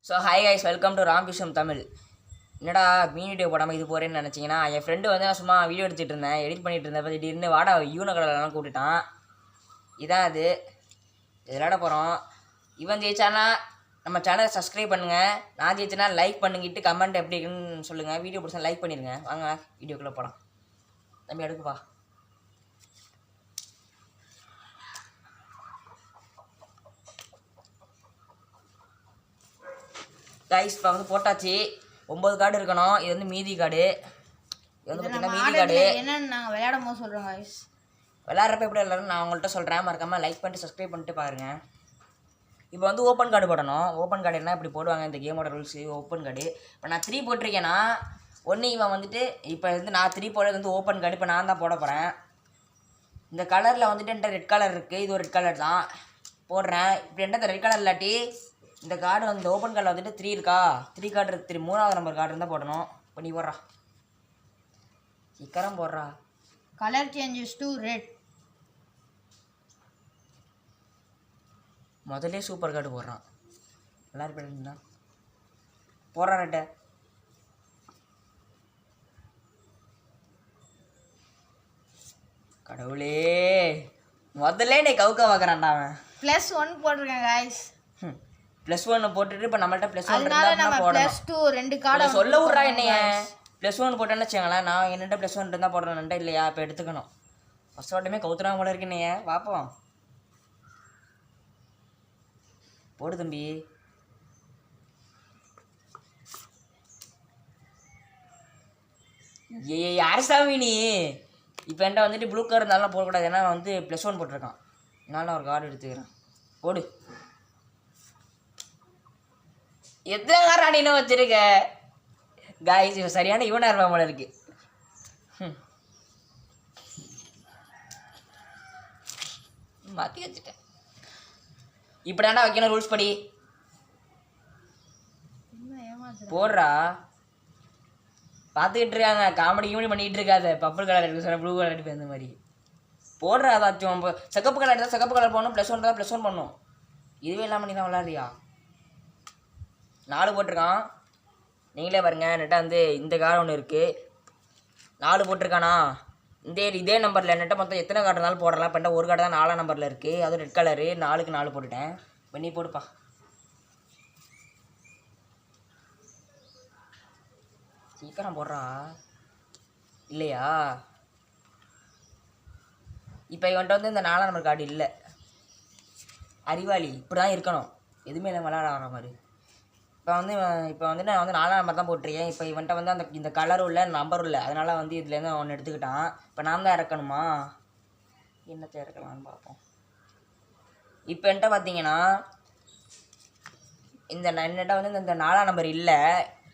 So hi guys, welcome to Ram விஷம் தமிழ். என்னடா மீன் video போடாமல் இது போகிறேன்னு நினச்சிங்கன்னா, என் ஃப்ரெண்டு வந்து நான் சும்மா வீடியோ எடுத்துகிட்டு இருந்தேன், எடிட் பண்ணிகிட்டு இருந்தேன். திடீர்னு வாடா யூனோ கலர்லாம் கூப்பிட்டுட்டான். இதான் அது விளையாட போகிறோம். இவன் ஜெயிச்சானா நம்ம சேனலை சப்ஸ்கிரைப் பண்ணுங்கள், நான் ஜெயிச்சேன்னா லைக் பண்ணிக்கிட்டு கமெண்ட் எப்படி இருக்குன்னு சொல்லுங்கள். வீடியோ பிடிச்சா லைக் பண்ணிடுங்க. வாங்க வீடியோக்குள்ளே போகலாம். தம்பி எடுக்குப்பா. கைஸ் இப்போ வந்து போட்டாச்சு. 9 கார்டு இருக்கணும். இது வந்து மீதி கார்டு. இது வந்து பார்த்தீங்கன்னா மீதி கார்டு. என்னன்னு நாங்கள் விளையாடும் போது சொல்கிறோம் கைஸ். விளையாடுறப்ப எப்படி விளையாடுறோம் நான் உங்கள்கிட்ட சொல்கிறேன். மறக்காமல் லைக் பண்ணிட்டு சப்ஸ்கிரைப் பண்ணிட்டு பாருங்கள். இப்போ வந்து ஓப்பன் கார்டு போடணும். ஓப்பன் கார்டு என்ன இப்படி போடுவாங்க இந்த கேமோட ரூல்ஸு. ஓப்பன் கார்டு இப்போ நான் 3 போட்டிருக்கேன்னா ஒன்று இவன் வந்துட்டு இப்போ வந்து நான் 3 போடுறது வந்து ஓப்பன் கார்டு. இப்போ நான் தான் போட போகிறேன். இந்த கலரில் வந்துட்டு என்கிட்ட ரெட் கலர் இருக்குது. இது ஒரு ரெட் கலர் தான் போடுறேன். இப்போ என்கிட்ட ரெட் கலர் இல்லாட்டி இந்த கார்டு வந்து ஓப்பன் கார்டில் வந்துட்டு 3 இருக்கா, 3 கார்டு இருக்கு. 3வது நம்பர் கார்டு இருந்தால் போடணும். இப்போ நீ போடுறா, சீக்கிரம் போடுறா. Colour changes to red. முதல்ல சூப்பர் கார்டு போடுறான். நல்லா இருப்பா போடுறான் ரெட்டை. கடவுளே, முதல்ல நீ கவுக்க பார்க்குறான்டா அவன். +1 போட்டிருக்கேன் கைஸ். +1 போட்டுட்டு இப்போ நம்மள்ட்ட +1 அதனால நம்ம +2 2 கார்டு சொல்ல விட்றா. என்னைய +1 போட்டேன்னு வச்சுங்களேன். நான் என்னட்ட +1 இருந்தால் போடுறேன்ட்ட இல்லையா? இப்போ எடுத்துக்கணும். ஃபஸ்ட் வாட்டமே கவுத்துறாம போல இருக்கு. என்னைய பார்ப்போம். போடு தம்பி. அரசாமி நீ இப்போ என்கிட்ட வந்துட்டு ப்ளூ கார்டு இருந்தாலும் போடக்கூடாது. ஏன்னா வந்து +1 போட்டிருக்கான். நான் ஒரு கார்டு எடுத்துக்கிறேன். போடு. எத்தனை கார்டு இன்னும் வச்சிருக்க காய்ஸ்? இப்போ சரியான இவனாக இருப்பா போல இருக்கு. மாற்றி வச்சுட்டேன். இப்படியாண்டா வைக்கணும் ரூல்ஸ் படி. போடுறா. பார்த்துக்கிட்டு இருக்காங்க. காமெடி பண்ணிகிட்டு இருக்காது. பர்பிள் கலர் எடுக்க சொன்ன ப்ளூ கலர் எடுப்பேன். இந்த மாதிரி போடுறா. அதாச்சும் சிகப்பு கலர் எடுத்தால் சிகப்பு கலர் போடணும். +1 தான் +1 பண்ணணும். இதுவே இல்லாமல் நீ தான் விளாட்றியா? 4 போட்டிருக்கான். நீங்களே பாருங்கள். என்கிட்ட வந்து இந்த கார்டு ஒன்று இருக்குது. 4 போட்டிருக்கானா? இதே நம்பரில் என்கிட்ட மொத்தம் எத்தனை கார்டு இருந்தாலும் போடலாம். இப்போ ஒரு கார்டு தான் 4ஆம் நம்பரில் இருக்குது. அதுவும் ரெட் கலரு. 4க்கு 4 போட்டுட்டேன். இப்போ நீ போடுப்பா. சீக்கிரம் போடுறா. இல்லையா? இப்போ இவன்ட்ட வந்து இந்த 4ஆம் நம்பர் கார்டு இல்லை. அறிவாளி. இப்படி தான் இருக்கணும். எதுவுமே இல்லை விளாட ஆகிற மாதிரி. இப்போ வந்து நான் வந்து 4ஆம் நம்பர் தான் போட்டிருக்கேன். இப்போ இவன்ட்ட வந்து இந்த கலரும் இல்லை நம்பரும் இல்லை. அதனால் வந்து இதுலேருந்து ஒன்று எடுத்துக்கிட்டான். இப்போ நான் தான் இறக்கணுமா? என்னத்தை இறக்கலான்னு பார்ப்போம். இப்போ என்கிட்ட பார்த்தீங்கன்னா என்னட்ட வந்து இந்த 4ஆம் நம்பர் இல்லை.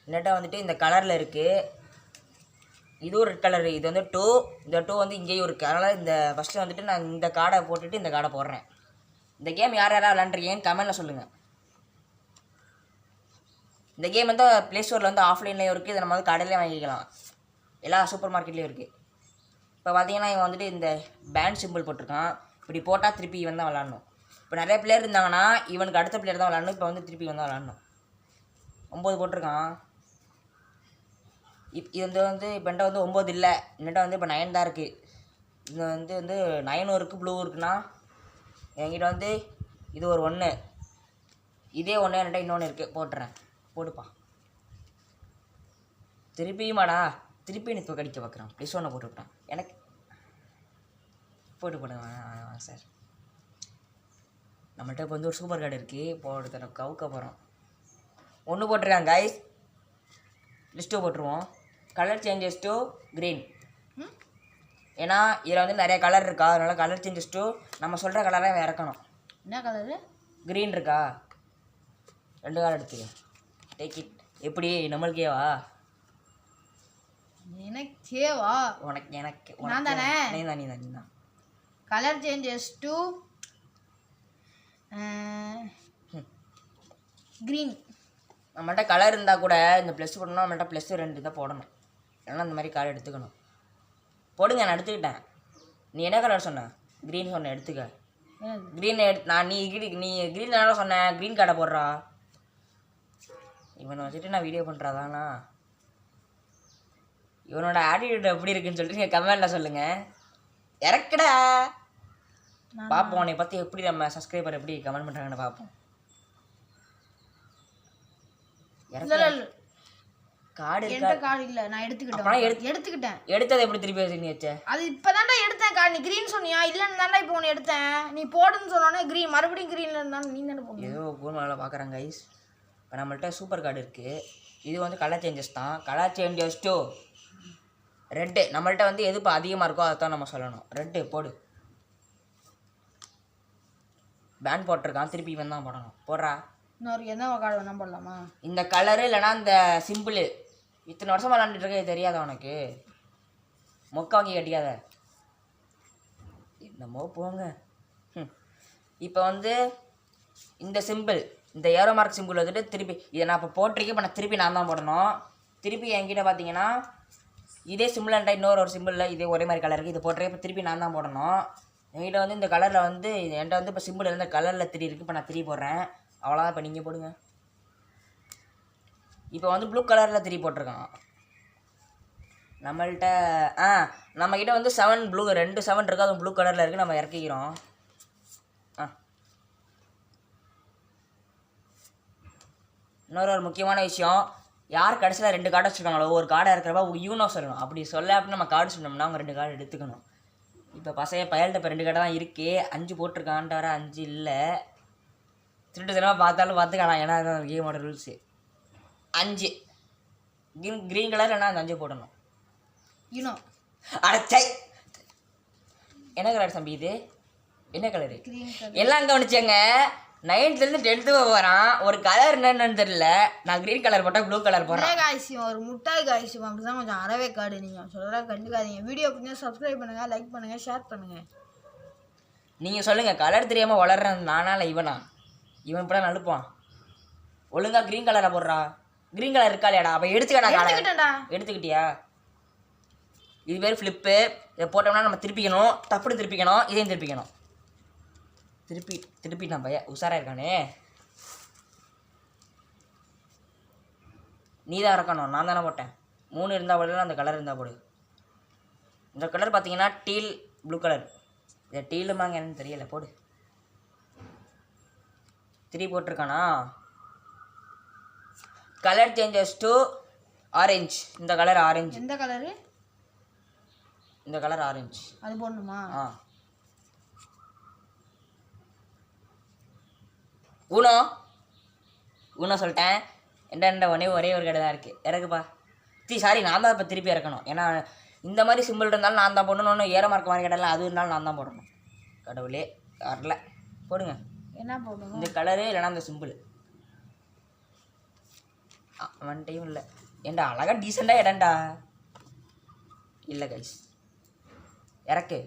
என்னட்ட வந்துட்டு இந்த கலரில் இருக்குது. இதுவும் ரெட் கலரு. இது வந்து 2. இந்த 2 வந்து இங்கேயும் இருக்குது. அதனால் இந்த ஃபஸ்ட்டு வந்துட்டு நான் இந்த கார்டை போட்டுட்டு இந்த கார்டை போடுறேன். இந்த கேம் யார் யாராவது விளாண்டுருக்கீங்கன்னு கமெண்ட்டில் சொல்லுங்கள். இந்த கேம் வந்து ப்ளே ஸ்டோரில் வந்து ஆஃப்லைன்லேயும் இருக்குது. இதை நம்ம வந்து கடையிலேயே வாங்கிக்கலாம். எல்லா சூப்பர் மார்க்கெட்லேயும் இருக்குது. இப்போ பார்த்தீங்கன்னா இவன் வந்துட்டு இந்த பேண்ட் சிம்பிள் போட்டிருக்கான். இப்படி போட்டால் திருப்பி இவன் தான் விளாட்ணும். இப்போ நிறைய பிளேயர் இருந்தாங்கன்னா இவனுக்கு அடுத்த பிளேயர் தான் விளாட்ணும். இப்போ வந்து திருப்பி இவன் தான் விளாட்ணும். 9 போட்டிருக்கான். இது வந்து இப்போ என்கிட்ட வந்து 9 இல்லை. என்கிட்ட வந்து இப்போ 9 தான் இருக்குது. இது வந்து 9 இருக்குது. ப்ளூ இருக்குன்னா என்கிட்ட வந்து இது ஒரு 1. இதே 1 என்கிட்ட இன்னொன்று இருக்குது. போட்டுறேன். போடுப்பா. திருப்பியுமாடா. திருப்பி எனக்கு கடிக்க பார்க்குறான். +1 போட்டு விட்டான். எனக்கு போடுங்க சார். நம்மள்ட்ட இப்போ வந்து ஒரு சூப்பர் கார்டு இருக்குது. போட்டு கவுக்க போகிறோம். 1 போட்டிருக்காங்க கைஸ். +2 போட்டுருவோம். Colour changes to green. ஏன்னா இதில் வந்து நிறைய கலர் இருக்கா. அதனால கலர் சேஞ்சஸ் டு நம்ம சொல்கிற கலராக இறக்கணும். என்ன கலரு? க்ரீன் இருக்கா? 2 கார்டு எடுத்துக்க. Take it. எப்படி நம்மளுக்கேவா? எனக்கேவா? எனக்கு நான் தானே. நீ தான். Colour changes to green. நம்மள்ட்ட கலர் இருந்தால் கூட இந்த +2 போடணும். நம்மள்ட்ட +2 தான் போடணும். ஏன்னா இந்த மாதிரி கார்டு எடுத்துக்கணும். போடுங்க. நான் எடுத்துக்கிட்டேன். நீ என்ன கலர் சொன்ன? க்ரீன் சொன்ன. எடுத்துக்க. க்ரீன் நான் நீ க்ரீன் தானே சொன்னேன். க்ரீன் கார்டை போடுறா. இவனை வச்சுட்டு நான் வீடியோ பண்ணுறாதானா? இவனோட ஆட்டிடியூட் எப்படி இருக்குன்னு சொல்லிட்டு நீங்கள் கமெண்டில் சொல்லுங்கள். இறக்குடா பார்ப்போம். உன்னை பற்றி எப்படி நம்ம சப்ஸ்கிரைபர் எப்படி கமெண்ட் பண்ணுறாங்கன்னு பார்ப்போம். கார்டு என்கிட்ட கார்டு இல்ல, நான் எடுத்துக்கிட்டேன். எடுத்ததை எப்படி திருப்பி வச்சு நீ வச்ச? அது இப்பதான்டா எடுத்தேன் கார்டு. நீ கிரீன் சொன்னியா? இல்லன்னு தான்டா இப்போ ஒன்று எடுத்தேன். நீ போடுன்னு சொன்னோன்னே கிரீன், மறுபடியும் கிரீன்ல இருந்தாலும் நீ தானே போடணும். ஏதோ கூர்மலை பார்க்குறாங்க கைஸ். இப்போ நம்மள்ட்ட சூப்பர் கார்டு இருக்குது. இது வந்து கலர் சேஞ்சஸ் தான். Colour changes to red. நம்மள்ட்ட வந்து எது இப்போ அதிகமாக இருக்கோ அதை தான் நம்ம சொல்லணும். ரெட்டு போடு. பேன் போட்டிருக்கான், திருப்பி இவன் தான் போடணும். போடுறா. இன்னொரு என்ன கார்டு வேணா போடலாமா? இந்த கலரு இல்லைனா இந்த சிம்பிள். இத்தனை வருஷம் விளாண்டுட்டு இருக்க தெரியாத உனக்கு? மொக்க வாங்கி கட்டிக்காத. என்னமோ போங்க. இப்போ வந்து இந்த சிம்பிள், இந்த ஏரோ மார்க் சிம்பிள் வந்துட்டு திருப்பி இதை நான் இப்போ போட்டிருக்கேன். இப்போ நான் திருப்பி நான் தான் போடணும். திருப்பி என்கிட்ட பார்த்தீங்கன்னா இதே சிம்பிள்ன்ற இன்னொரு சிம்பிளில் இதே ஒரே மாதிரி கலர் இருக்குது. இது போட்டிருக்கேன். இப்போ திருப்பி நான் தான் போடணும். என்கிட்ட வந்து இந்த கலரில் வந்து என்கிட்ட வந்து இப்போ சிம்பிள் இந்த கலரில் 3 இருக்குது. இப்போ நான் 3 போடுறேன். அவ்வளோதான். இப்போ நீங்கள் போடுங்க. இப்போ வந்து ப்ளூ கலரில் 3 போட்டிருக்கான் நம்மள்கிட்ட. நம்மக்கிட்ட வந்து 7 ப்ளூ 2 7 இருக்குது. அதுவும் ப்ளூ கலரில் இருக்குது. நம்ம இறக்கிக்கிறோம். இன்னொரு முக்கியமான விஷயம், யார் கடைசியில் 2 கார்டு வச்சுருக்காங்களோ ஒரு கார்டை இருக்கிறப்ப யூனோ சொல்லணும். அப்படி சொல்ல அப்படின்னு நம்ம கார்டு சொன்னோம்னா அவங்க 2 கார்டு எடுத்துக்கணும். இப்போ பயல்கிட்ட இப்போ 2 கார்டு தான் இருக்குது. 5 போட்டிருக்கான்ட்டு வர 5 இல்லை. திருட்டு தினமாக பார்த்தாலும் பார்த்துக்கலாம். ஏன்னா கேமோட ரூல்ஸு 5 க்ரீன் கலர். ஏன்னா அந்த 5 போடணும். யூனோ அடைச்சை. என்ன கலர் தம்பி இது? என்ன கலரு? எல்லாம் கவனிச்சேங்க. 9th-லேருந்து 10th போகிறான். ஒரு கலர் என்னன்னு தெரியல. நான் க்ரீன் கலர் போட்டால் ப்ளூ கலர் போடுறேன். காய்ச்சியும் ஒரு முட்டாய் காய்ச்சியும் அப்படி தான் கொஞ்சம் அறவே கார்டு. நீங்கள் சொல்கிறா கண்டுக்காதீங்க. வீடியோ பிடிச்சா சப்ஸ்கிரைப் பண்ணுங்கள், லைக் பண்ணுங்கள், ஷேர் பண்ணுங்கள். நீங்கள் சொல்லுங்கள், கலர் தெரியாமல் வளர்றேன் நானா இல்லை இவனா? இவன் இப்படி நழுப்பான். ஒழுங்காக க்ரீன் கலரை போடுறா. க்ரீன் கலர் இருக்கா இல்லையாடா? அப்போ எடுத்துக்கிட்டா. எடுத்துக்கிட்டியா? இது பேர் ஃப்ளிப்பு. இதை போட்டோம்னா நம்ம திருப்பிக்கணும். தப்புன்னு திருப்பிக்கணும். இதையும் திருப்பிக்கணும். திருப்பிட்டான் பையன். உஷாராக இருக்கானே. நீ தான் இறக்கணும். நான் தானே போட்டேன். 3 இருந்தால் போடல. அந்த கலர் இருந்தால் போடு. இந்த கலர் பார்த்தீங்கன்னா டீல் ப்ளூ கலர். இதை டீலுமாங்க என்னன்னு தெரியலை. போடு. 3 போட்டிருக்கானா? Colour changes to orange. இந்த கலர் ஆரஞ்சு. எந்த கலரு? இந்த கலர் ஆரஞ்சு. அது போடணுமா? ஊனோ சொல்லிட்டேன். என்ட ஒரே ஒரு கடை தான் இருக்குது. இறக்குப்பா. சாரி, நான் தான் இப்போ திருப்பி இறக்கணும். ஏன்னா இந்த மாதிரி சிம்பிள் இருந்தாலும் நான் தான் போடணும்னு. ஏற மார்க் மாதிரி கடையில் அது இருந்தாலும் நான் தான் போடணும். கடவுளே வரல. போடுங்க. என்ன போடணும்? இந்த கலரு இல்லைனா இந்த சிம்பிள். வந்துட்டையும் இல்லை. ஏன்டா அழகாக டீசெண்டாக இடம்டா. இல்லை கைஸ், இறக்கு.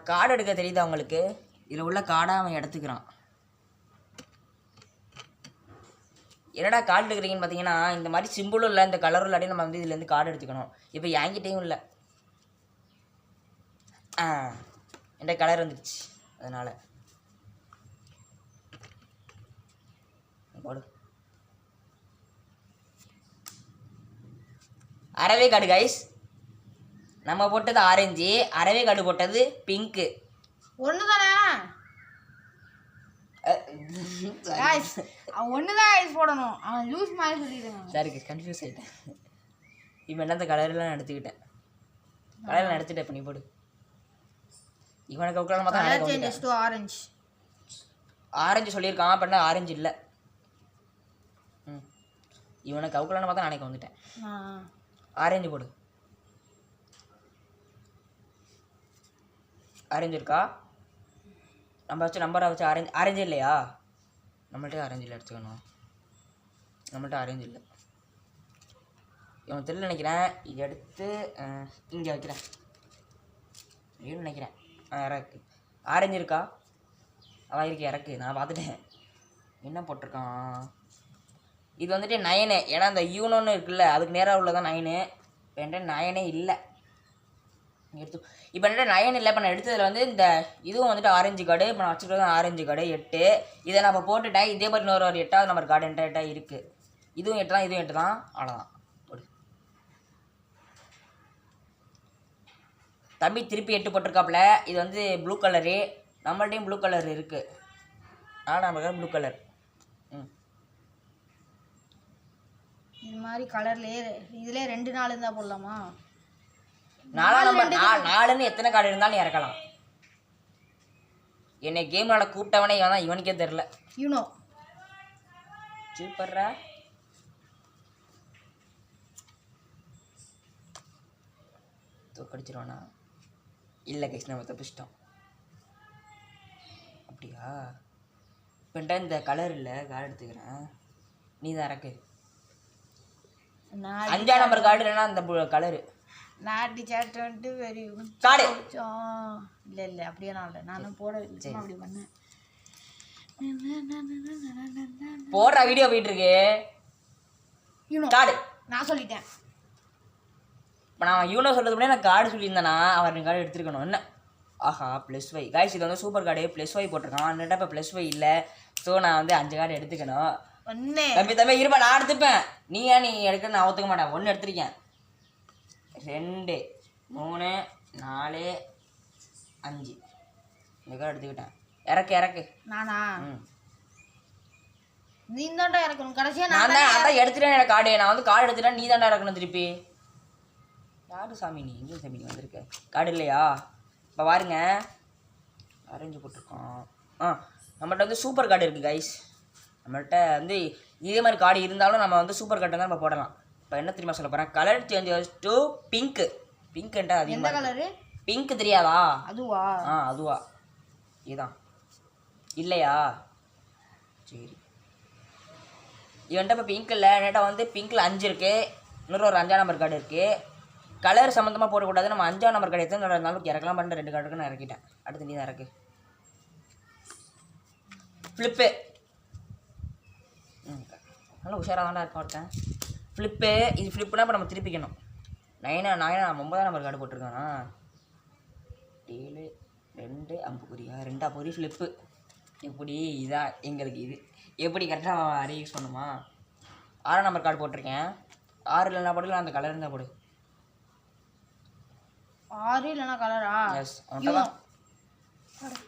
கார்டு எடுக்க தெரியுதா உங்களுக்கு? இதில் உள்ள கார்டாக அவன் எடுத்துக்கிறான். என்னடா கார்டு எடுக்கிறீங்கன்னு பார்த்தீங்கன்னா, இந்த மாதிரி சிம்பிளும் இல்லை, இந்த கலரும் இல்லாட்டி நம்ம வந்து இதுலேருந்து கார்டு எடுத்துக்கணும். இப்போ என்கிட்டையும் இல்லை. என்கிட்ட கலர் வந்துடுச்சு. அதனால் போடு. அரவே கார்டு கைஸ். நம்ம போட்டது ஆரஞ்சு, அரவே கார்டு போட்டது பிங்க்கு. ஒன்று தானே? ஒன்று தான் போடணும். அவன் லூஸ் மாதிரி சொல்லிடுவான். சரி, கன்ஃபியூஸ் ஆகிட்டேன். இப்போ என்ன இந்த கலர்லாம் எடுத்துக்கிட்டேன். கலர்லாம் எடுத்துட்டேன். இப்போ நீ போடு. இவனுக்கு உட்காந்து பார்த்தா ஆரஞ்சு ஆரஞ்சு சொல்லியிருக்கான். அப்படின்னா ஆரஞ்சு இல்லை. இவனுக்கு அவுக்கலான்னு பார்த்தா நாளைக்கு வந்துட்டேன். ஆரஞ்சு போடு. ஆரஞ்சு இருக்கா? நம்ம வச்சு நம்பரை வச்சு ஆரஞ்சு இல்லையா? நம்மள்ட்ட ஆரஞ்சு இல்லை. எடுத்துக்கணும். நம்மள்ட்ட ஆரஞ்சு இல்லை. இவன் தெரியல நினைக்கிறேன். இது எடுத்து இங்கே வைக்கிறேன். ஏன்னு நினைக்கிறேன். இறக்கு. ஆரஞ்சு இருக்கா? அவன் இருக்கு. இறக்கு. நான் பார்த்துட்டேன். என்ன போட்டிருக்கான்? இது வந்துட்டு 9. ஏன்னா அந்த யூனோன்னு இருக்குல்ல, அதுக்கு நேராக உள்ளதான் 9. என்கிட்ட 9 இல்லை. எடுத்து இப்போ என்கிட்ட 9 இல்லை. இப்போ நான் எடுத்ததில் வந்து இந்த இதுவும் வந்துட்டு ஆரஞ்சு கார்டு. இப்போ நான் வச்சுக்கிறது ஆரஞ்சு கார்டு 8. இதை நான் இப்போ போட்டுட்டேன். இதே மாதிரி இன்னொரு 8வது நம்பர் கார்டு என்கிட்ட இருக்குது. இதுவும் 8 தான், இதுவும் 8 தான். அவ்வளோதான். போடு தம்பி. திருப்பி 8 போட்டிருக்காப்புல. இது வந்து ப்ளூ கலரு. நம்மள்டையும் ப்ளூ கலர் இருக்குது. நம்ம ப்ளூ கலர். இது மாதிரி கலர்லேயே இதுலேயே 2 4 இருந்தால் போடலாமா? 4 நம்பர் 4ன்னு எத்தனை கார்டு இருந்தாலும் இறக்கலாம். என்னை கேம் விளாட கூப்பிட்டவனே இவன் தான். இவனுக்கே தெரில. யூனோ சூப்பர்ரா. தூக்கடிச்சிருவானா? இல்லை கைஸ், நம்ம தப்பிச்சிட்டோம். அப்படியா? இப்போ இந்த கலர் இல்லை, கார்டு எடுத்துக்கிறேன். நீ தான் இறக்கு. 5ஆம் நம்பர் கார்டு இல்லைன்னா அந்த கலரு நாட்டி சாட் வந்துட்டு வெரி கார்டு. இல்லை அப்படியே நான் இல்லை, நானும் போட சும்மா அப்படி பண்ணேன். போடுற வீடியோ போயிட்டு இருக்கு. கார்டு நான் சொல்லிட்டேன். இப்போ நான் யூனோ சொல்கிறது முன்னாடி நான் கார்டு சொல்லியிருந்தேன்னா அவர் கார்டு எடுத்துருக்கணும். என்ன ஆஹா +5 காய்ஸ். இது வந்து சூப்பர் கார்டு +5 போட்டிருக்கான். என்னட்டா இப்போ +5 இல்லை. ஸோ நான் வந்து 5 கார்டு எடுத்துக்கணும். தம்பி இருப்பா, நான் எடுத்துப்பேன். நீ எடுக்க நான் ஒத்துக்க மாட்டேன். 1 எடுத்துருக்கேன். 2 3 4 5 இந்த கார்டு எடுத்துக்கிட்டேன். இறக்கு நானா? நீ தான்டா இறக்கணும் கடைசியா. நான் தான் எடுத்துட்டேன். எனக்கு கார்டு நான் வந்து கார்டு எடுத்துட்டேன். நீ தான்டா இறக்கணும் திருப்பி. யாரு சாமி நீ? எங்கே சாமி நீ வந்திருக்க? கார்டு இல்லையா? இப்போ பாருங்க, ஆரஞ்சு போட்டிருக்கோம். நம்மள்ட்ட வந்து சூப்பர் கார்டு இருக்குது கைஸ். நம்மள்ட்ட வந்து இதே மாதிரி கார்டு இருந்தாலும் நம்ம வந்து சூப்பர் கார்டு தான் நம்ம போடலாம். இப்போ என்ன தெரியுமா சொல்ல போகிறேன்? கலர் சேஞ்ச் டு பிங்க்கு. பிங்க்ன்ட்டா அதிகமாக கலரு. பிங்க் தெரியாதா? அதுவா? அதுவா? இதுதான் இல்லையா? சரி, இவன்ட்ட இப்போ பிங்க் இல்லை. என்கிட்ட வந்து பிங்க்கில் 5 இருக்குது. இன்னொரு 5ஆம் நம்பர் கார்டு இருக்குது. கலர் சம்மந்தமாக போடக்கூடாது. நம்ம 5ஆம் நம்பர் கார்டு எத்தனை இருந்தாலும் இறக்கலாம். பண்ணிட்டு 2 கார்டுக்கு நான் இறக்கிட்டேன். அடுத்து நீ தான் இறக்கு. ஃப்ளிப்பு நல்லா உஷாராக தான்டா இருக்க ஒருத்தன். ஃப்ளிப்பு. இது ஃப்ளிப்புனா இப்போ நம்ம திருப்பிக்கணும். 9ஆம் நம்பர் கார்டு போட்டிருக்கானா? 7 2 அம்புக்குறியா? 2 பொறி ஃப்ளிப்பு. எப்படி இதான் எங்களுக்கு இது எப்படி கரெக்டாக அரை யூஸ் பண்ணுமா? 6ஆம் நம்பர் கார்டு போட்டிருக்கேன். 6 இல்லைனா போடல, அந்த கலர் இருந்தால் போடு. 6 இல்லைனா கலரா? எஸ். அவன்தான்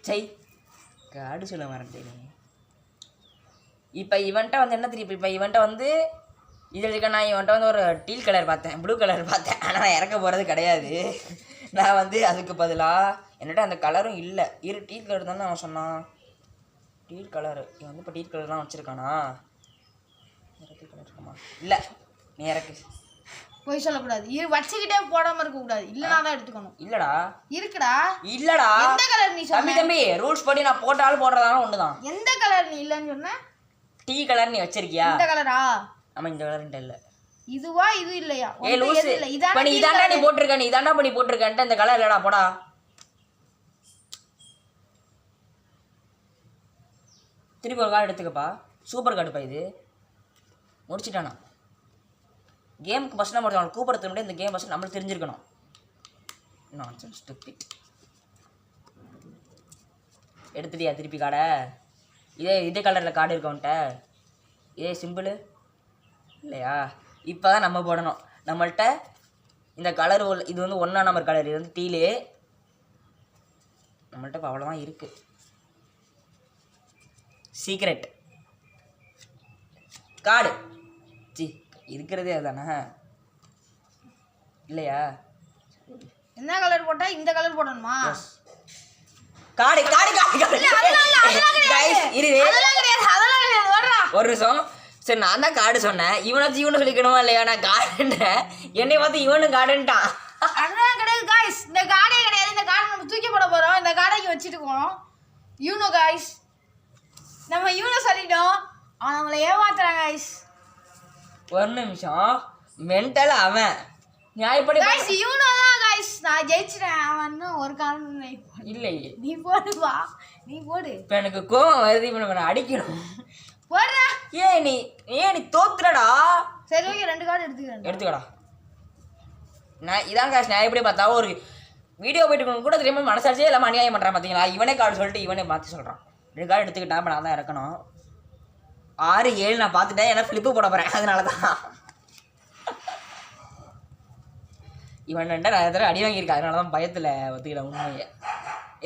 சை கார்டு சொல்ல மறந்துட்டேன். இப்போ இவன்ட்ட வந்து என்ன தெரியும்? இப்போ இவன்ட்ட வந்து இதில் இருக்க நான் இவன்ட்ட வந்து ஒரு டீல் கலர் பார்த்தேன், ப்ளூ கலர் பார்த்தேன். ஆனால் நான் இறக்க போகிறது கிடையாது. நான் வந்து அதுக்கு பதிலாக என்னட்ட அந்த கலரும் இல்லை. டீல் கலர் தானே அவன் சொன்னான். டீல் கலரு இவன் வந்து இப்போ டீல் கலர் தான் வச்சுருக்கானா? டீல் கலர் இருக்குமா? இல்லை, நீ இறக்கு. போய் சொல்லக்கூடாது. வச்சுக்கிட்டே போடாமல் இருக்கக்கூடாது. இல்லைனா தான் எடுத்துக்கணும். இல்லைடா இருக்குடா. இல்லைடா. எந்த கலர் நீ சொன்ன? தம்பி ரூல்ஸ் படி நான் போட்டாலும் போடுறதாலும் ஒன்று தான். எந்த கலர் நீ இல்லைன்னு சொன்ன? டீ கலர் நீ வச்சிருக்கியா? இந்த கலரா? ஆமாம், இந்த கலர்ன்ட்டு இல்லை. இதுவா? இது இல்லையா? லூசு. இப்போ நீ இதாண்டா நீ போட்டிருக்க. நீ இதாண்டா பண்ணி போட்டிருக்கன்ட்டு இந்த கலர் இல்லைடா. போடா. திருப்பி ஒரு கார்டு எடுத்துக்கப்பா. சூப்பர் கார்டுப்பா இது. முடிச்சிட்டானா? கேமுக்கு ஃபஸ்ட் நம்ம ஒருத்தவங்க கூப்பிட்றது முன்னாடி இந்த கேம் ஃபஸ்ட் நம்மளுக்கு தெரிஞ்சிருக்கணும். Nonsense stupid. எடுத்துட்டியா திருப்பி கார்டை? இதே கலரில் கார்டு இருக்கவன்ட்ட. இதே சிம்பிள் இல்லையா? இப்போ தான் நம்ம போடணும். நம்மள்கிட்ட இந்த கலர் இது வந்து 1ஆம் நம்பர் கலர். இது வந்து டீலு. நம்மள்கிட்ட இப்போ அவ்வளோதான் இருக்குது. சீக்ரெட் கார்டு இருக்கிறதே அதுதானே இல்லையா? என்ன கலர் போட்டா இந்த கலர் போடணுமா? கார்டு கார்டு கார்டு ஒரு நிமிஷம். சரி, நான் தான் கார்டு சொன்னேன். இவனாச்சும் இவனு சொல்லிக்கணுமா இல்லையா? நான் கார்டுன்றேன். என்னை பார்த்து இவனும் கார்டுன்ட்டான். அதெல்லாம் கிடையாது காய்ஸ். இந்த கார்டே கிடையாது. இந்த கார்டை நம்ம தூக்கி போட போகிறோம். இந்த கார்டைக்கு வச்சுட்டுக்கோம். யூனோ காய்ஸ், நம்ம யூனோ சொல்லிட்டோம். அவன் நம்மளை ஏமாத்துறான் காய்ஸ். ஒரு நிமிஷம். மென்டல் அவன் நியாயப்படி காய்ஸ். யூனோ தான் காய்ஸ். நான் ஜெயிச்சிட்டேன். அவன் இன்னும் ஒரு காரணம் இல்லையே. நீ போடு வா, நீ போடு. இப்போ எனக்கு கோவம் வருது. இப்போ நம்ம அடிக்கணும். போடுறா. ஏன் நீ தோத்துறடா. சரி, ஓகே, 2 கார்டு எடுத்துக்கிறேன். எடுத்துக்கடா. நான் இதான் காசு. நான் எப்படி பார்த்தா ஒரு வீடியோ போயிட்டு இருக்கணும் கூட தெரியாமல் மனசாட்சியே இல்லாமல் அநியாயம் பண்ணுறான் பார்த்தீங்களா? இவனே கார்டு சொல்லிட்டு இவனே மாற்றி சொல்கிறான். 2 கார்டு எடுத்துக்கிட்டா இப்போ நான் தான் இறக்கணும். 6 7 நான் பார்த்துட்டேன். ஏன்னா ஃப்ளிப்பு போட போகிறேன், அதனால தான். இவன் நான் எதாவது அடி வாங்கியிருக்கேன், அதனால தான் பயத்தில் ஒத்துக்கிட உண்மையை.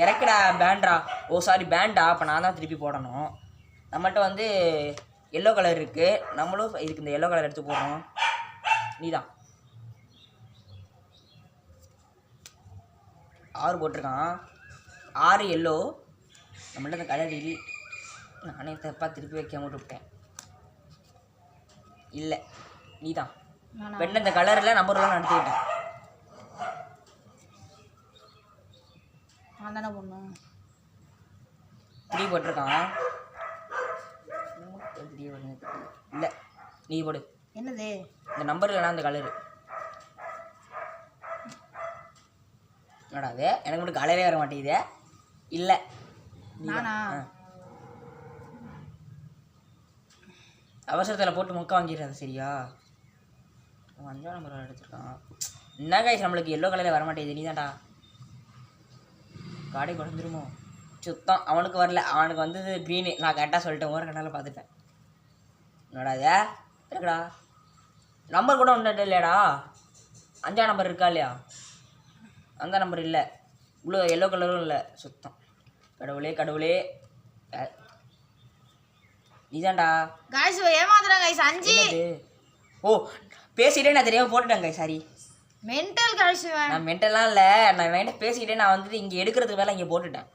இறக்குடா பேண்டா. ஓ சாரி பேண்டா. அப்போ நான் தான் திருப்பி போடணும். நம்மகிட்ட வந்து எல்லோ கலர் இருக்குது, நம்மளும் இதுக்கு இந்த எல்லோ கலர் எடுத்து போடுறோம். நீ தான் 6 போட்டிருக்கான். 6 எல்லோ. நம்மள்ட்ட அந்த கலர் இல்லை. நானே தப்பா திருப்பி வைக்க விட்டேன். இல்லை நீ தான் பெண்ண இந்த கலரில் நம்பர்லாம் நான் எடுத்துக்கிட்டேன். நான் தானே போடணும். 3 போட்டிருக்கான். இல்லை நீ போடு. என்னது இந்த நம்பர் இல்லைனா அந்த கலரு என்னடாது? எனக்கு மட்டும் கலரே வர மாட்டேங்குது. இல்லை நானா அவசரத்தில் போட்டு முக்க வாங்கிடுறது சரியா? 5ஆம் நம்பர் எடுத்துருக்கான். என்ன காய்ச்சி நம்மளுக்கு எல்லோ கலரில் வர மாட்டேங்குது. நீ தான்டா காடை குறைஞ்சிருமோ? சுத்தம் அவனுக்கு வரல, அவனுக்கு வந்தது க்ரீனு. நான் கரெக்டாக சொல்லிட்டேன், ஒரு கண்ணால் பார்த்துட்டேன். என்னடாதே இருக்குடா, நம்பர் கூட ஒன்று இல்லையாடா? 5ஆம் நம்பர் இருக்கா இல்லையா? அந்த நம்பர் இல்லை, ப்ளூ எல்லோ கலரும் இல்லை. சுத்தம் கடவுளே கடவுளே. நீதான்டா गाइस ஏமாத்துறாங்க गाइस 5. ஓ பேசிட்டே நான் தெரியாமல் போட்டுட்டேன் गाइस, சாரி. Mental guys. நான் மென்டல்லாம் இல்லை, நான் வேண்ட பேசிக்கிட்டே நான் வந்து இங்கே எடுக்கிறதுக்கு வேலை இங்கே போட்டுட்டேன்.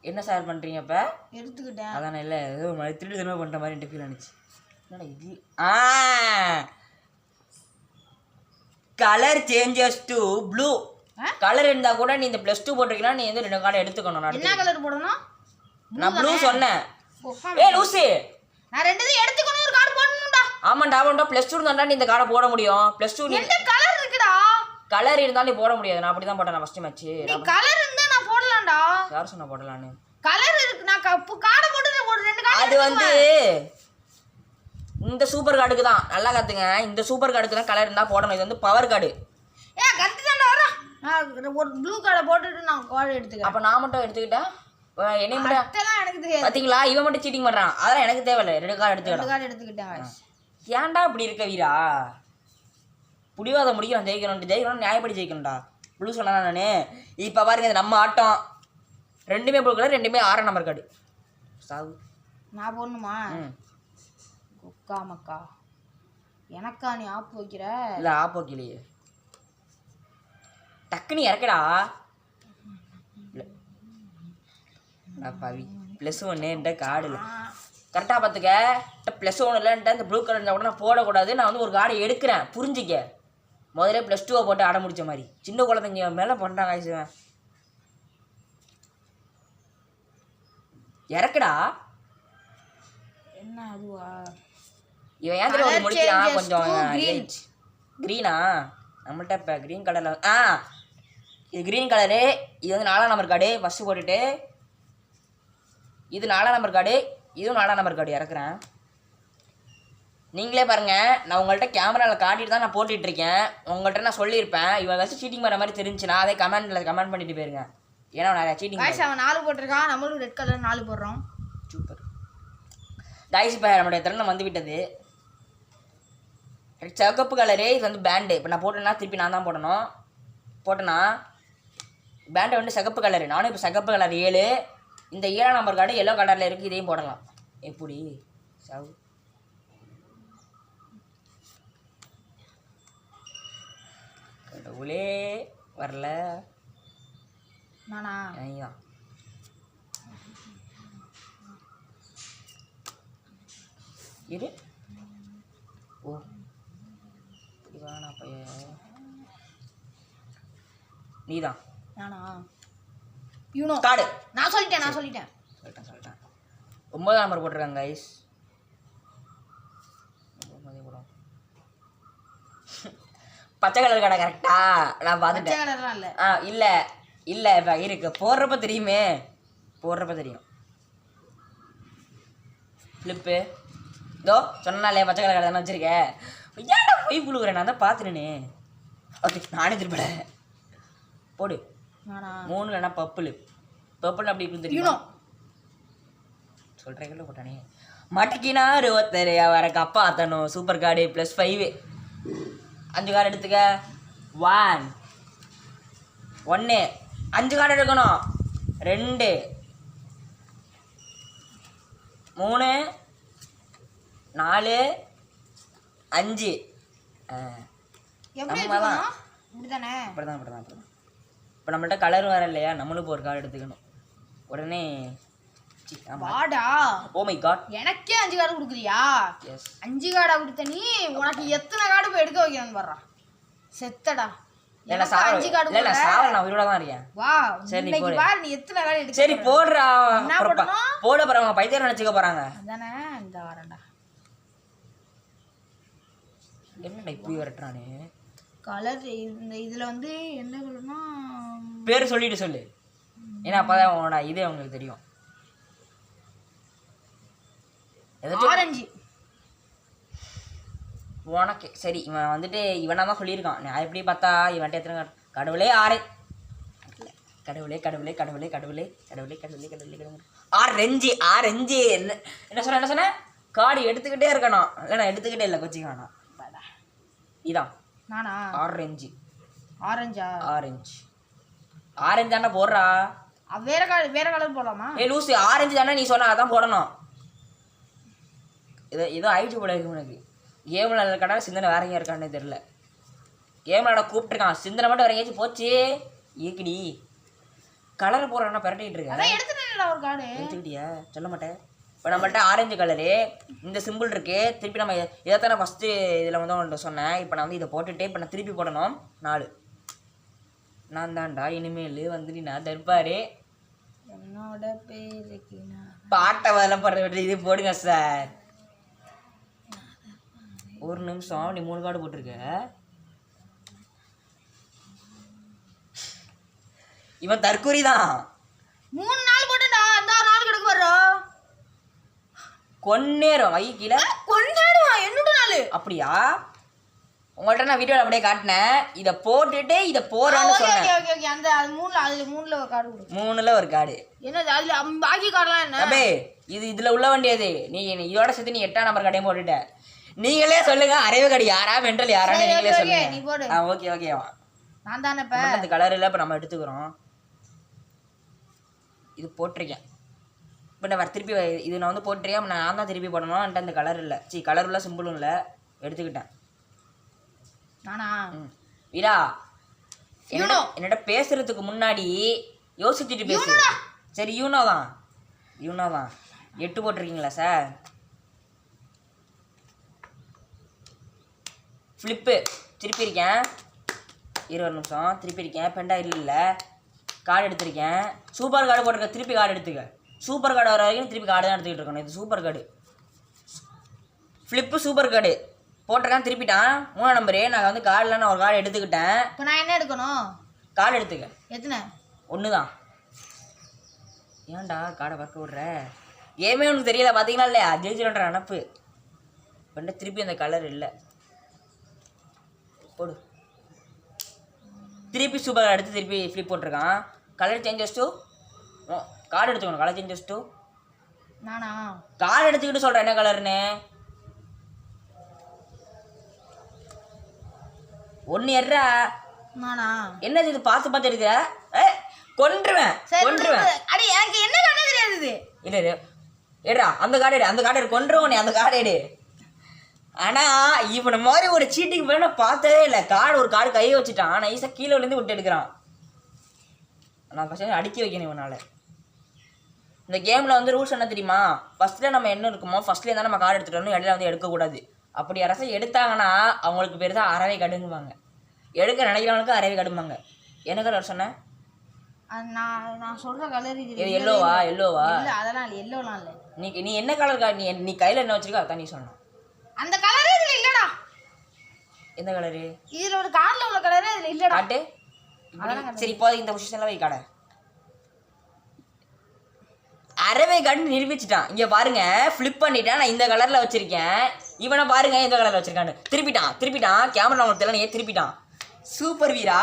என்ன சார் பண்ணுறீங்க இப்போ? எடுத்துக்கிட்டேன். அதானே இல்லை, ஏதோ திருட்டு தனமாக பண்ணுற மாதிரி எனக்கு ஃபீல் ஆனிச்சு. என்னடா இது? Colour changes to blue. Colour இருந்தால் கூட நீ இந்த +2 போட்டிருக்கீங்கன்னா நீ வந்து 2 கார்டு எடுத்துக்கணும். என்ன கலர் போடணும்? நான் ப்ளூ சொன்னேன். ஏ லூசி, நான் ரெண்டுதையும் எடுத்துக்கணும், ஒரு கார்டு போடணும்டா. ஆமாண்டா ஆமாண்டா, +2 இருந்தாண்டா நீ இந்த கார்டை போட முடியும். +2 நீ எந்த கலர் இருக்குடா? கலர் இருந்தாலும் நீ போட முடியாது. நான் அப்படி தான் போட்டேன் நான் ஃபர்ஸ்ட் மேட்ச். நீ கலர் இருந்தா நான் போடலாம்டா. யார் சொன்னா போடலான்னு? கலர் இருக்கு, நான் கார்டு போட்டு ஒரு 2 கார்டு. அது வந்து இந்த சூப்பர் கார்டுக்கு தான். நல்லா கத்துங்க, இந்த சூப்பர் கார்டுக்கு தான் கலர் இருந்தா போடணும். இது வந்து பவர் கார்டு. ஏ கரெக்ட் தான்டா வர. நான் ஒரு ப்ளூ கார்டை போட்டுட்டு நான் கார்டு எடுத்துக்கிறேன். அப்ப நான் மட்டும் எடுத்துக்கிட்டேன். என்னைய மட்டும் அதெல்லாம் எனக்கு தெரியாது. பாத்தீங்களா, இவன் மட்டும் சீட்டிங் பண்றான். அதெல்லாம் எனக்கு தேவையில்லை. 2 கார்டு எடுத்துக்கிட்டேன். 2 கார்டு எடுத்துக்கிட்டேன். ஏன்டா இப்படி இருக்க வீரா? புடிவாத முடிக்கணும், ஜெயிக்கணும் நியாயப்படி ஜெயிக்கணும்டா. ப்ளூ சொன்னா நானு. இப்போ பாருங்க, இது நம்ம ஆட்டம். ரெண்டுமே ப்ளூ கலர், ரெண்டுமே 6ஆம் நம்பர் கார்டு. சாவு. நான் போடணுமா? குக்கா மக்கா எனக்கா நீ ஆப்பு வைக்கிற? இல்லை ஆப்பு வைக்கலையே, டக்குன்னு இறக்கடா. பாவி +1 என்கிட்ட கார்டு இல்லை. கரெக்டாக பார்த்துக்க, +1 இல்லைன்ட்டு இந்த ப்ளூ கலர் இருந்தால் கூட நான் போடக்கூடாது. நான் வந்து ஒரு கார்டை எடுக்கிறேன், புரிஞ்சிக்க. முதல்ல +2 போட்டு அட முடிச்ச மாதிரி சின்ன குழந்தைங்க மேலே பண்ணுறாங்க. ஆயிடுச்சுவேன் இறக்குடா. என்ன அதுவா? இவன் ஏன் தெரியும் ஒரு முடிக்கிறான் கொஞ்சம் க்ரீனா? நம்மள்ட்ட இப்போ க்ரீன் கலரில் இது க்ரீன் கலரு. இது வந்து 4ஆம் நம்பர் கார்டு. ஃபஸ்ட்டு போட்டுட்டு இது 4ஆம் நம்பர் கார்டு, இதுவும் 4ஆம் நம்பர் கார்டு இறக்குறேன். நீங்களே பாருங்கள், நான் உங்கள்கிட்ட கேமராவில் காட்டிட்டு தான் நான் போட்டுட்ருக்கேன். உங்கள்கிட்ட நான் சொல்லியிருப்பேன். இவன் வச்சு சீட்டிங் பண்ணுற மாதிரி தெரிஞ்சுன்னா அதே கமெண்ட் பண்ணிட்டு போயிருங்க. ஏன்னா நிறையா சீட்டிங். அவன் 4 போட்டிருக்கான், நம்மளும் ரெட் கலர் 4 போடுறோம். Super guys. இப்போ நம்மளுடைய திறனை வந்து விட்டது. சிவப்பு கலரு. இது வந்து பேண்டு. இப்போ நான் போட்டேன்னா திருப்பி நான் தான் போடணும். போட்டேன்னா பேண்டை வந்து சிகப்பு கலரு. நானும் இப்போ சிகப்பு கலர் 7. இந்த 7ஆம் நம்பர் கார்டு எல்லோ கலரில் இருக்குது, இதையும் போடலாம். எப்படி சவு? கடவுளே வரல நானா? ஐயா இரு. ஓ நான் பைய நீதான். நானா? யூனோ கார்டு நான் சொல்லிட்டேன். சொல்லிட்டேன் 9ஆம் நம்பர் போட்டிருக்காங்க கைஸ். பச்சை கலர் கடை கரெக்டா? நான் பார்த்துட்டேன். பச்சை கலர்லாம் இல்லை. இல்லை இல்லை இப்போ இருக்கு. போடுறப்ப தெரியுமே, போடுறப்ப தெரியும். ஃப்ளிப்பு இதோ சொன்னாலே பச்சை கலர் கடை தானே வச்சுருக்கேன். ஏன்டா போய் புழுகுறேன்? நான் தான் பார்த்துட்டேனே. ஓகே நானே திருப்பட போடு நானா 3 இல்லைன்னா பப்புள் அப்படி இப்படி தெரியும் சொல்கிறேன் போட்டானே மடக்கினா 60 வர கப்பா ஆத்தணும் சூப்பர் கார்டு +5 5 கார்டு எடுத்துக்க 1 5 கார்டு எடுக்கணும் 2 3 4 5 எப்படி நம்ம தான். எடுக்கணும் இப்படிதானே இப்படிதான் இப்போ நம்மள்ட்ட கலர் வர இல்லையா நம்மளும் இப்போ ஒரு கார்டு எடுத்துக்கணும் உடனே வாடா ஓ மை காட் எனக்கே 5 கார்டு கொடுக்குறியா எஸ் 5 கார்டா கொடுத்த நீ உனக்கு எத்தனை கார்டு போய் எடுக்க வைக்கணும்னு பாடுறா செத்தடா இல்லை எனக்கு 5 கார்டு இல்லை சாவல் நான் உயிரோட தான் இருக்கேன் வா சரி, நீ இன்னைக்கு போடு. பாரு நீ எத்தனை கார்டு எடுக்க சரி போடுறா என்ன அப்புறம் பண்ணணும்? போட போகிறவங்க பைத்தியம் நினச்சிக்க போகிறாங்க அதானே இந்த வரேன்டா என்னடா இப்படி வரட்டுறானே கலர் இந்த இதுல வந்து என்ன கலர்னா பேர் சொல்லிட்டு சொல்லு ஏன்னா அப்போதான் உன்னோட இது அவங்களுக்கு தெரியும் ஏதாச்சும் ஆரஞ்சு உனக்கு சரி இவன் வந்துட்டு இவனாக தான் சொல்லியிருக்கான் நான் எப்படி பார்த்தா இவன்ட்டு எத்தனை கடவுளே கடவுளே ஆரஞ்சு என்ன சொன்ன கார்டு எடுத்துக்கிட்டே இருக்கணும் இல்லை நான் எடுத்துக்கிட்டே இல்லை கொச்சிக்க வேணாம் இதான் நானா ஆரஞ்சு ஆரஞ்சா போடுறா வேற கலர் போடலாமா லூசு ஆரஞ்சு தானே நீ சொன்ன அதான் போடணும் ஏதோ ஆயிடுச்சு போல இருக்கு உனக்கு கேமில் இருக்காடா சிந்தனை வேற எங்கேயா இருக்கான்னு தெரில கேமில் கூப்பிட்டுருக்கான் சிந்தனை மட்டும் வேற எங்கேயாச்சும் போச்சு ஏக்கிடி கலரை போடுறான்னா பரட்டிகிட்டு இருக்கேன் அதான் எடுத்துட்டேன்டா ஒரு கார்டு எடுத்துக்கிட்டியா சொல்ல மாட்டேன் இப்போ நம்மள்ட்ட ஆரஞ்சு கலரு இந்த சிம்பிள் இருக்குது திருப்பி நம்ம இதைத்தான் நான் ஃபஸ்ட்டு இதில் வந்து உங்கள்கிட்ட சொன்னேன் இப்போ நான் வந்து இதை போட்டுட்டு இப்போ நான் திருப்பி போடணும் 4 நான் தான்டா இனிமேல் வந்துட்டு நான் தர்பாரு என்னோட பேருக்கு பாட்டை வேலை போடுற இது போடுங்க சார் ஒரு நிமிஷம் நீ 3 கார்டு போட்டிருக்க இவன் தற்கூரி தான் 3 நாள் போட்டுடா அந்த 4 கிடக்கு வரோம் கொன்னேரும் வை கீழே கொண்டாடுவா என்னோட நாள் அப்படியா உங்கள்கிட்ட நான் வீடியோவில் அப்படியே காட்டினேன் இதை போட்டுட்டு இதை போறான்னு சொன்னேன் ஓகே அந்த அது 3ல ஒரு கார்டு கொடு 3ல் ஒரு கார்டு என்னது அதுல பாக்கி கார்டுலாம் என்ன அபே இதுல உள்ள வேண்டியது நீ இதோட சேர்த்து நீ 8ஆம் நம்பர் கடையும் போட்டுட்ட நீங்களே சொல்லுங்க அறிவு கடை யாரா மென்டல் யாரான்னு சரி, நீங்களே okay, சொல்லுங்க நீ போடு. ஓகேவா நான் தானே இப்ப அந்த கலர் இல்லை இப்போ நம்ம எடுத்துக்கிறோம் இது போட்டிருக்கேன் இப்போ நான் திருப்பி இது நான் வந்து போட்டிருக்கேன் நான் தான் திருப்பி போடணும் என்கிட்ட அந்த கலர் இல்லை கலர் உள்ள சிம்பிளும் இல்லை எடுத்துக்கிட்டேன் நானா வீரா என்னோட பேசுறதுக்கு முன்னாடி யோசிச்சுட்டு பேசு சரி யூனோ தான் 8 போட்டிருக்கீங்களா சார் ஃப்ளிப்பு திருப்பியிருக்கேன் 20 நிமிஷம் திருப்பியிருக்கேன் பெண்டா இல்லை கார்டு எடுத்திருக்கேன் சூப்பர் கார்டு போட்டிருக்கேன் திருப்பி கார்டு எடுத்துக்க சூப்பர் கார்டு வர வரைக்கும் திருப்பி கார்டு தான் எடுத்துக்கிட்டு இருக்கணும் இது super card flip super card போட்டிருக்கேன் திருப்பிட்டான் 3ஆம் நம்பரு நான் வந்து கார்டில் நான் ஒரு கார்டு எடுத்துக்கிட்டேன் இப்போ நான் என்ன எடுக்கணும் கார்டு எடுத்துக்க எத்தனை 1 தான் ஏன்டா கார்டை பறக்க விட்ற கேமே உனக்கு தெரியல பார்த்தீங்களா இல்லையா ஜெயிச்சிடன்ற அனுப்பு பண்ண திருப்பி அந்த கலர் இல்லை போடு திருப்பி சூப்பர் எடுத்து திருப்பி ஃப்ளிப் போட்டிருக்கான் கலர் சேஞ்சஸ் டூ கார்டு எடுத்துக்கணும் கலர் சேஞ்சஸ் டூ நானா கார்டு எடுத்துக்கிட்டு சொல்கிறேன் என்ன கலர்னு 1 எர்றா நானா என்னது இது பார்த்து எடுக்கிற கொன்றுவேன் அடி எனக்கு என்ன பண்ண தெரியாது இது இல்லை ஏடா அந்த கார்டு கொன்றுவோம் நீ அந்த கார்டு எடு ஆனால் இவனை மாதிரி ஒரு சீட்டிங் பண்ண நான் பார்த்ததே இல்லை ஒரு கார்டு கையை வச்சுட்டான் ஆனால் ஈஸாக கீழே விழுந்து விட்டு எடுக்கிறான் நான் ஃபஸ்ட்டு அடிக்க வைக்கணும் இவனால் இந்த கேமில் வந்து ரூல்ஸ் என்ன தெரியுமா ஃபஸ்ட்டில் நம்ம என்ன இருக்குமோ ஃபஸ்ட்லேயே தான் நம்ம கார்டு எடுத்துகிட்டு இடையில வந்து எடுக்கக்கூடாது அப்படி யாராச்சும் எடுத்தாங்கன்னா அவங்களுக்கு பேர் தான் அறவை கடுங்குவாங்க எடுக்க நினைக்கிறவங்களுக்கு அறவை கடும்பாங்க என்ன கலர் சொன்னேன் நான் சொல்ற கலர் இது எல்லோவா இல்ல அதெல்லாம் இல்ல எல்லோலாம் இல்ல நீ என்ன கலர் கார்டு நீ கையில் என்ன வச்சிருக்கோ அதான் நீ சொன்ன அந்த கலரே இதுல இல்லடா எந்த கலரு இதுல ஒரு கார்ல உள்ள கலரே இதுல இல்லடா காட்டு சரி இப்போ இந்த பொசிஷன்ல வை காட அறவே கார்டு நிரூபிச்சிட்டான் இங்க பாருங்க ஃபிளிப் பண்ணிட்டேன் நான் இந்த கலர்ல வச்சிருக்கேன் இவனை பாருங்க எந்த கலர்ல வச்சிருக்கான்னு திருப்பிட்டான் கேமரா உங்களுக்கு தெரியல திருப்பிட்டான் சூப்பர் வீரா.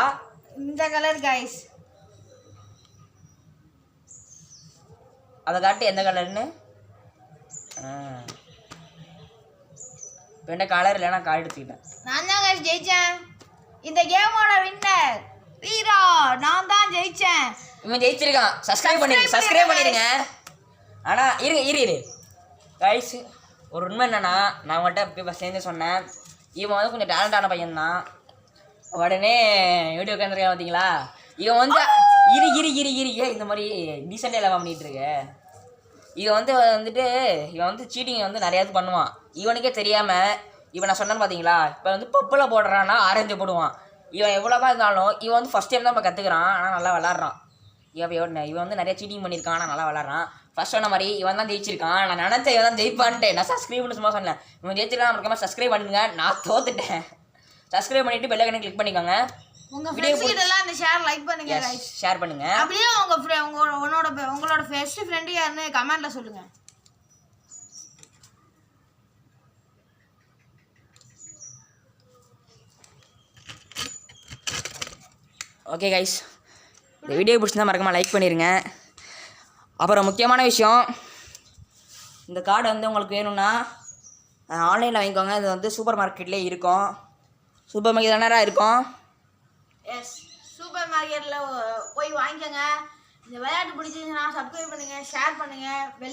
இந்த கலர் கைஸ். அதை காட்டு எந்த கலர்னு. இப்போ என்ன கலர் இல்லைனா கார்டு எடுத்துக்கிட்டேன். நான் தான் கைஸ் ஜெயிச்சேன். இந்த கேமோட வின்னர் வீரா. நான் தான் ஜெயிச்சேன். இவன் ஜெயிச்சிருக்கான். சப்ஸ்கிரைப் பண்ணிடுங்க. ஆனால் இரு கைஸ், ஒரு உண்மை என்னன்னா, நான் உங்கள்கிட்ட இப்போ சேர்ந்து சொன்னேன், இவன் வந்து கொஞ்சம் டேலண்டான பையன் தான். உடனே வீடியோ உட்காந்துருக்கேன் பார்த்தீங்களா. இவன் வந்து இரு இந்த மாதிரி டீசெண்டாக எல்லாம் பண்ணிகிட்டு இருக்க. இவன் வந்து சீட்டிங் வந்து நிறையா பண்ணுவான். இவனுக்கே தெரியாமல் இவன் நான் சொன்னேன்னு பார்த்தீங்களா, இப்போ வந்து பப்பில் போடுறான்னா ஆரஞ்சு போடுவான். இவன் எவ்வளோவா இருந்தாலும் இவன் வந்து ஃபஸ்ட் டைம் தான் இப்போ கற்றுக்குறான். ஆனால் நல்லா விளாட்றான். இவன் வந்து நிறைய சீட்டிங் பண்ணியிருக்கான். ஆனால் நல்லா விளாட்றான். ஃபர்ஸ்ட் சொன்ன மாதிரி இவன் தான் ஜெயிச்சிருக்கான். நான் நினச்சேன் இவன் தான் ஜெயிப்பான்ட்டு. நான் சப்ஸ்கிரைப்னு சும்மா சொன்னேன். இவன் ஜெயிச்சிருக்கான். மறக்காம சப்ஸ்கிரைப் பண்ணுங்க. நான் தோத்துட்டேன். சப்ஸ்கிரைப் பண்ணிட்டு பெல் ஐகானை கிளிக் பண்ணிக்கோங்க. உங்க ஃப்ரெண்ட்ஸ் கிட்ட எல்லாம் இந்த ஷேர் லைக் பண்ணுங்க गाइस. ஷேர் பண்ணுங்க. அப்படியே உங்களோட பெஸ்ட் ஃப்ரெண்ட் யாருன்னு கமெண்ட்ல சொல்லுங்க. ஓகே गाइस, இந்த வீடியோ பிடிச்சிருந்தா மறக்காம லைக் பண்ணிருங்க. அப்புறம் முக்கியமான விஷயம், இந்த கார்டு வந்து உங்களுக்கு வேணும்னா ஆன்லைனில் வாங்கிக்கோங்க. இது வந்து சூப்பர் மார்க்கெட்லேயே இருக்கும். சூப்பர் மார்க்கெட் தானே இருக்கும். எஸ், சூப்பர் மார்க்கெட்டில் போய் வாங்கிக்கோங்க. இந்த விளையாட்டு பிடிச்சிருந்துச்சுன்னா சப்ஸ்கிரைப் பண்ணுங்க, ஷேர் பண்ணுங்க.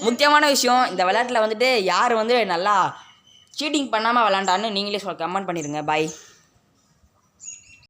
முக்கியமான விஷயம், இந்த விளையாட்டில் வந்துட்டு யார் வந்து நல்லா சீட்டிங் பண்ணாமல் விளாண்டான்னு நீங்களே கமெண்ட் பண்ணிடுங்க. பாய்.